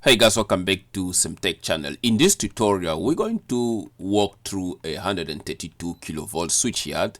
Hey guys, welcome back to CMTEQ channel. In this tutorial, we're going to walk through a 132 kilovolt switchyard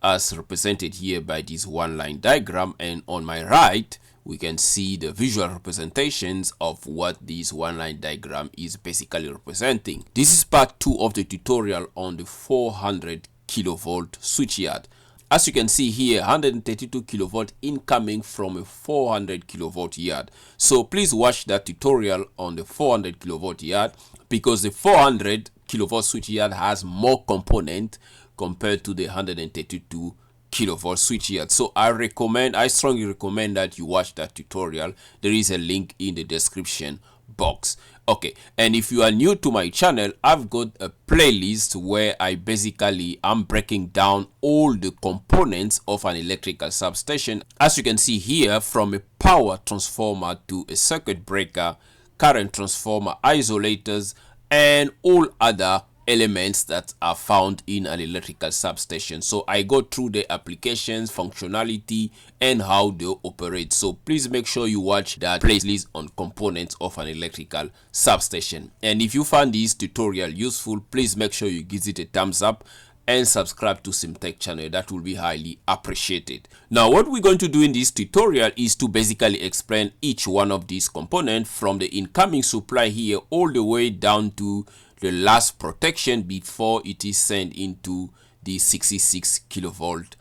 as represented here by this one line diagram, and on my right we can see the visual representations of what this one line diagram is basically representing. This is part 2 of the tutorial on the 400 kilovolt switchyard. As you can see here, 132 kilovolt incoming from a 400 kilovolt yard. So please watch that tutorial on the 400 kilovolt yard, because the 400 kilovolt switch yard has more component compared to the 132 kilovolt switch yard. So I strongly recommend that you watch that tutorial. There is a link in the description box. Okay, and if you are new to my channel, I've got a playlist where I'm breaking down all the components of an electrical substation. As you can see here, from a power transformer to a circuit breaker, current transformer, isolators, and all other elements that are found in an electrical substation. So I go through the applications, functionality, and how they operate. So please make sure you watch that playlist on components of an electrical substation. And if you found this tutorial useful, please make sure you give it a thumbs up and subscribe to CMTEQ channel. That will be highly appreciated. Now what we're going to do in this tutorial is to basically explain each one of these components, from the incoming supply here all the way down to the last protection before it is sent into the 66 kilovolt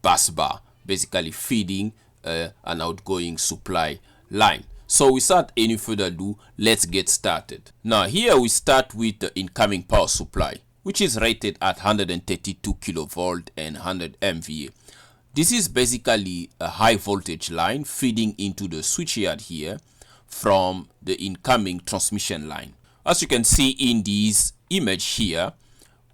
bus bar, basically feeding an outgoing supply line. So without any further ado, let's get started. Now here we start with the incoming power supply, which is rated at 132 kilovolt and 100 MVA. This is basically a high voltage line feeding into the switchyard here from the incoming transmission line. As you can see in this image here,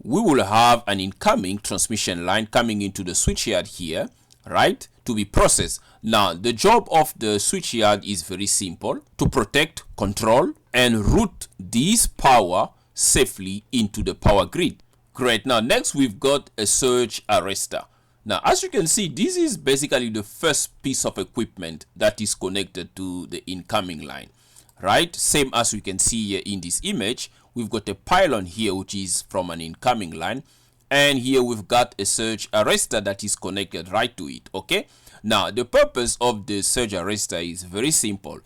we will have an incoming transmission line coming into the switchyard here, right, to be processed. Now, the job of the switchyard is very simple: to protect, control, and route this power safely into the power grid. Great. Now, next we've got a surge arrestor. Now, as you can see, this is basically the first piece of equipment that is connected to the incoming line. Right, same as we can see here in this image, we've got a pylon here which is from an incoming line, and here we've got a surge arrestor that is connected right to it. Okay, now the purpose of the surge arrestor is very simple.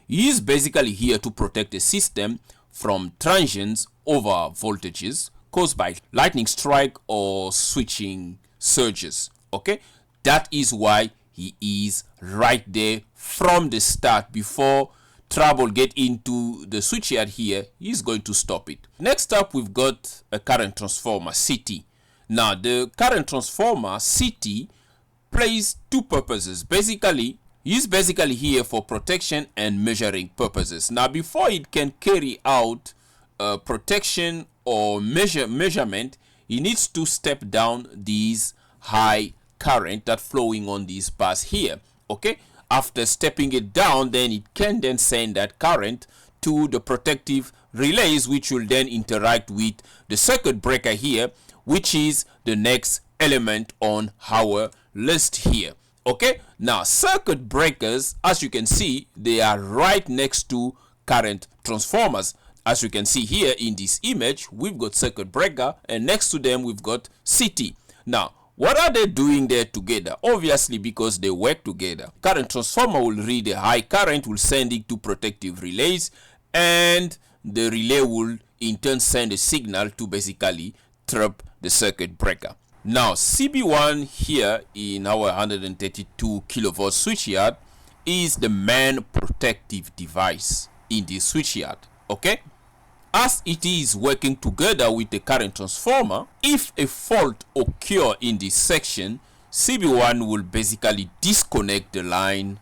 It is basically here to protect the system from transients over voltages caused by lightning strike or switching surges. Okay, that is why he is right there from the start. Before trouble get into the switchyard here, he's going to stop it. Next up, we've got a current transformer, CT. Now the current transformer CT plays two purposes. Basically, he's basically here for protection and measuring purposes. Now before it can carry out protection or measurement, he needs to step down these high current that flowing on these bars here. Okay, after stepping it down, then it can then send that current to the protective relays, which will then interact with the circuit breaker here, which is the next element on our list here. Okay, now circuit breakers, as you can see, they are right next to current transformers. As you can see here in this image, we've got circuit breaker, and next to them we've got CT. Now what are they doing there together? Obviously, because they work together. Current transformer will read a high current, will send it to protective relays, and the relay will in turn send a signal to basically trap the circuit breaker. Now CB1 here in our 132 kilovolt switchyard is the main protective device in the switchyard. Okay, as it is working together with the current transformer, if a fault occurs in this section, CB1 will basically disconnect the line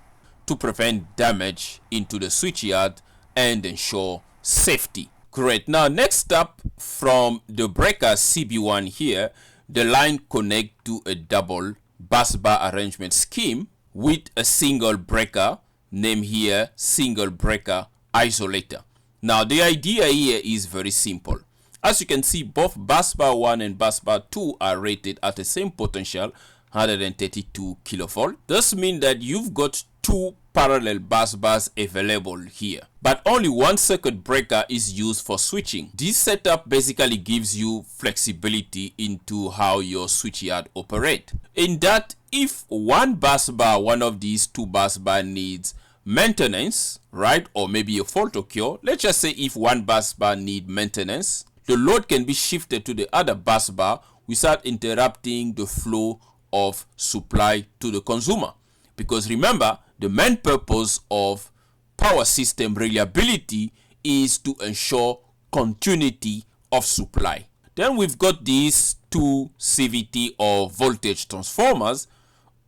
to prevent damage into the switchyard and ensure safety. Great. Now next up, from the breaker CB1 here, the line connect to a double bus bar arrangement scheme with a single breaker, named here single breaker isolator. Now the idea here is very simple. As you can see, both busbar 1 and busbar 2 are rated at the same potential, 132 kilovolt. This means that you've got 2 parallel bus bars available here, but only one circuit breaker is used for switching. This setup basically gives you flexibility into how your switchyard operate, in that if one bus bar, one of these 2 bus bar needs maintenance, right, or maybe a fault occur, let's just say if one bus bar need maintenance, the load can be shifted to the other bus bar without interrupting the flow of supply to the consumer. Because remember, the main purpose of power system reliability is to ensure continuity of supply. Then we've got these 2 CVT or voltage transformers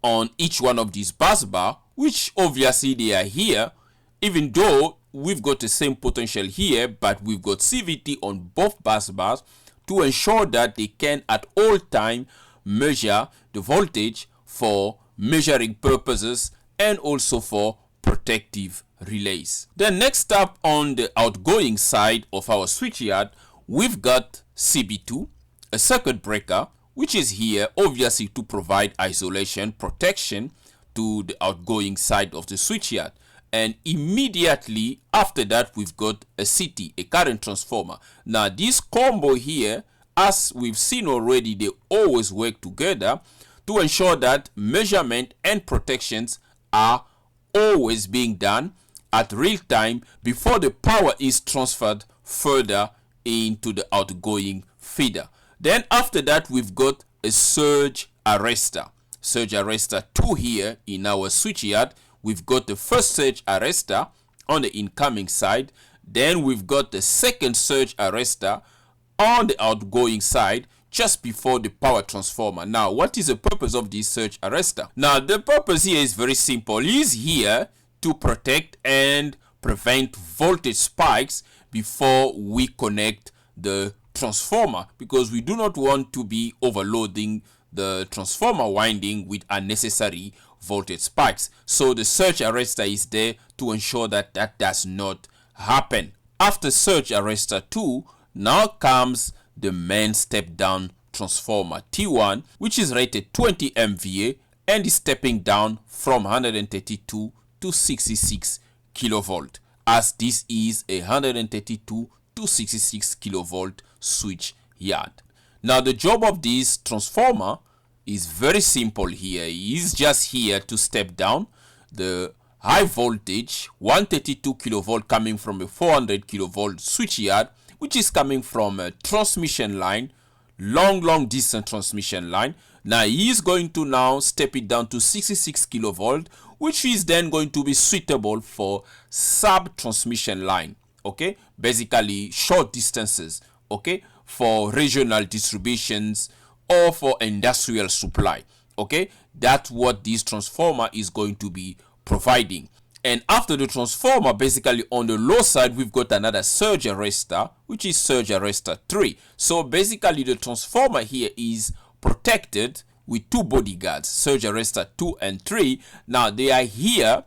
on each one of these bus bar, which obviously they are here, even though we've got the same potential here, but we've got CVT on both bus bars to ensure that they can at all time measure the voltage for measuring purposes and also for protective relays. Then next up on the outgoing side of our switchyard, we've got CB2, a circuit breaker, which is here obviously to provide isolation protection to the outgoing side of the switchyard. And immediately after that, we've got a CT, a current transformer. Now this combo here, as we've seen already, they always work together to ensure that measurement and protections are always being done at real time before the power is transferred further into the outgoing feeder. Then after that, we've got a surge arrestor. Surge arrestor 2 here in our switchyard. We've got the first surge arrestor on the incoming side. Then we've got the second surge arrestor on the outgoing side just before the power transformer. Now, what is the purpose of this surge arrestor? Now, the purpose here is very simple. It is here to protect and prevent voltage spikes before we connect the transformer, because we do not want to be overloading the transformer winding with unnecessary voltage spikes. So the surge arrestor is there to ensure that that does not happen. After surge arrestor 2, now comes the main step down transformer T1, which is rated 20 MVA and is stepping down from 132 to 66 kilovolt, as this is a 132 to 66 kilovolt switch yard. Now the job of this transformer is very simple here. It is just here to step down the high voltage 132 kilovolt coming from a 400 kilovolt switch yard, which is coming from a transmission line, long distance transmission line. Now he is going to now step it down to 66 kilovolt, which is then going to be suitable for sub transmission line, okay, basically short distances, okay, for regional distributions or for industrial supply, okay. That's what this transformer is going to be providing. And after the transformer, basically on the low side, we've got another surge arrestor, which is surge arrestor 3. So basically the transformer here is protected with 2 bodyguards, surge arrestor 2 and 3. Now they are here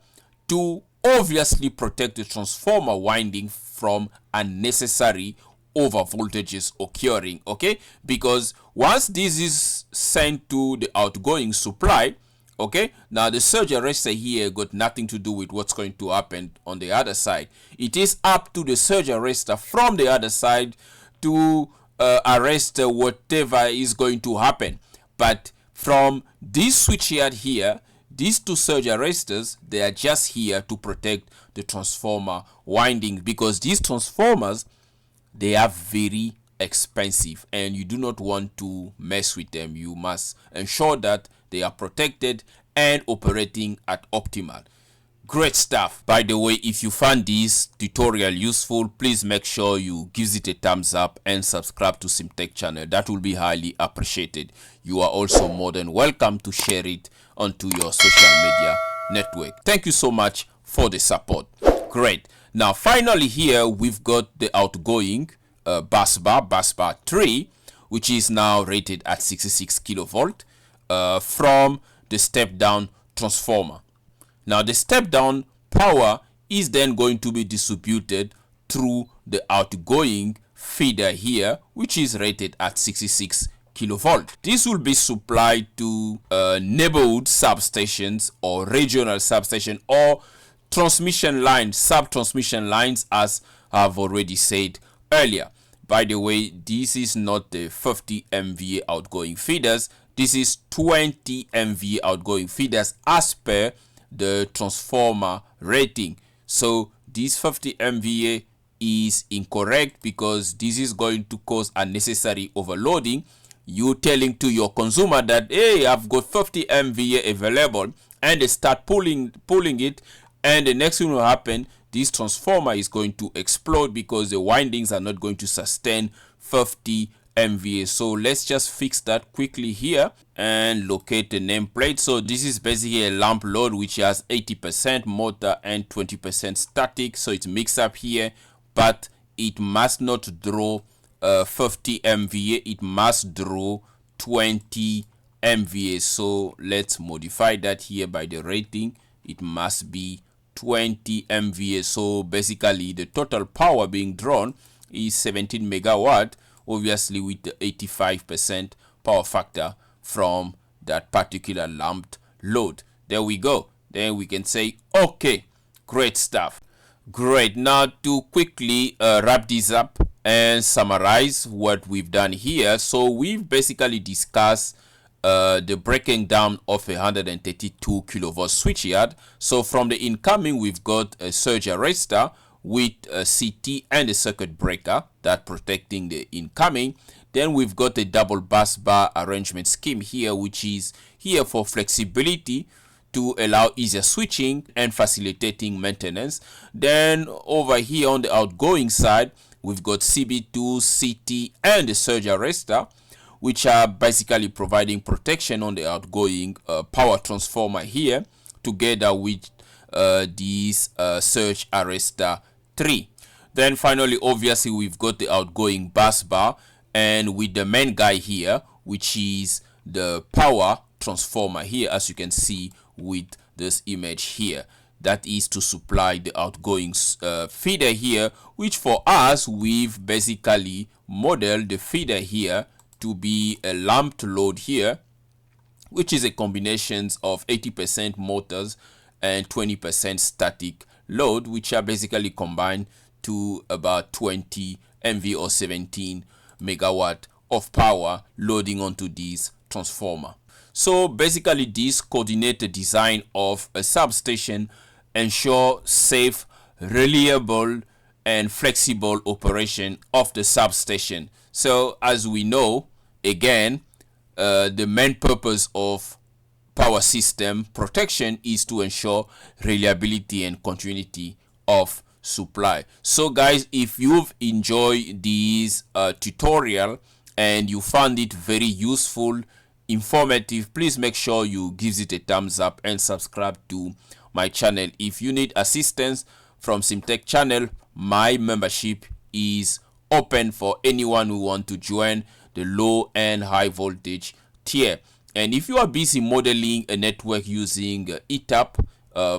to obviously protect the transformer winding from unnecessary over voltages occurring, okay, because once this is sent to the outgoing supply, okay, now the surge arrestor here got nothing to do with what's going to happen on the other side. It is up to the surge arrestor from the other side to arrest whatever is going to happen. But from this switchyard here, these 2 surge arrestors, they are just here to protect the transformer winding, because these transformers, they are very expensive and you do not want to mess with them. You must ensure that they are protected and operating at optimal. Great stuff. By the way, if you found this tutorial useful, please make sure you give it a thumbs up and subscribe to CMTEQ channel. That will be highly appreciated. You are also more than welcome to share it onto your social media network. Thank you so much for the support. Great. Now finally here we've got the outgoing busbar 3, which is now rated at 66 kilovolt from the step down transformer. Now the step down power is then going to be distributed through the outgoing feeder here, which is rated at 66 kilovolt. This will be supplied to neighborhood substations or regional substation or transmission lines, sub-transmission lines, as I've already said earlier. By the way, this is not the 50 MVA outgoing feeders. This is 20 MVA outgoing feeders as per the transformer rating. So this 50 MVA is incorrect because this is going to cause unnecessary overloading. You telling to your consumer that, hey, I've got 50 MVA available, and they start pulling it, and the next thing will happen, this transformer is going to explode because the windings are not going to sustain 50 MVA. So let's just fix that quickly here and locate the nameplate. So this is basically a lamp load which has 80% motor and 20% static. So it's mixed up here, but it must not draw 50 MVA. It must draw 20 MVA. So let's modify that here by the rating. It must be 20 MVA. So basically the total power being drawn is 17 megawatt, obviously with the 85% power factor from that particular lamped load. There we go. Then we can say, okay, great stuff. Great. Now to quickly wrap this up and summarize what we've done here. So we've basically discussed the breaking down of a 132 kilovolt switchyard. So from the incoming, we've got a surge arrestor with a CT and a circuit breaker that protecting the incoming. Then we've got a double bus bar arrangement scheme here, which is here for flexibility to allow easier switching and facilitating maintenance. Then over here on the outgoing side, we've got CB2, CT, and the surge arrestor, which are basically providing protection on the outgoing power transformer here, together with this surge arrestor 3. Then finally, obviously, we've got the outgoing bus bar, and with the main guy here, which is the power transformer here, as you can see with this image here. That is to supply the outgoing feeder here, which for us, we've basically modeled the feeder here to be a lamped load here, which is a combination of 80% motors and 20% static load, which are basically combined to about 20 MV or 17 megawatt of power loading onto this transformer. So basically this coordinated design of a substation ensure safe, reliable, and flexible operation of the substation. So as we know, again, the main purpose of power system protection is to ensure reliability and continuity of supply. So guys, if you've enjoyed this tutorial and you found it very useful, informative, please make sure you give it a thumbs up and subscribe to my channel. If you need assistance from CMTEQ channel, my membership is open for anyone who want to join the low and high voltage tier. And if you are busy modeling a network using ETAP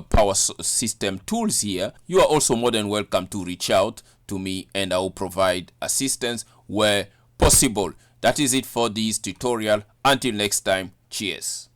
power system tools here, you are also more than welcome to reach out to me and I will provide assistance where possible. That is it for this tutorial. Until next time, cheers.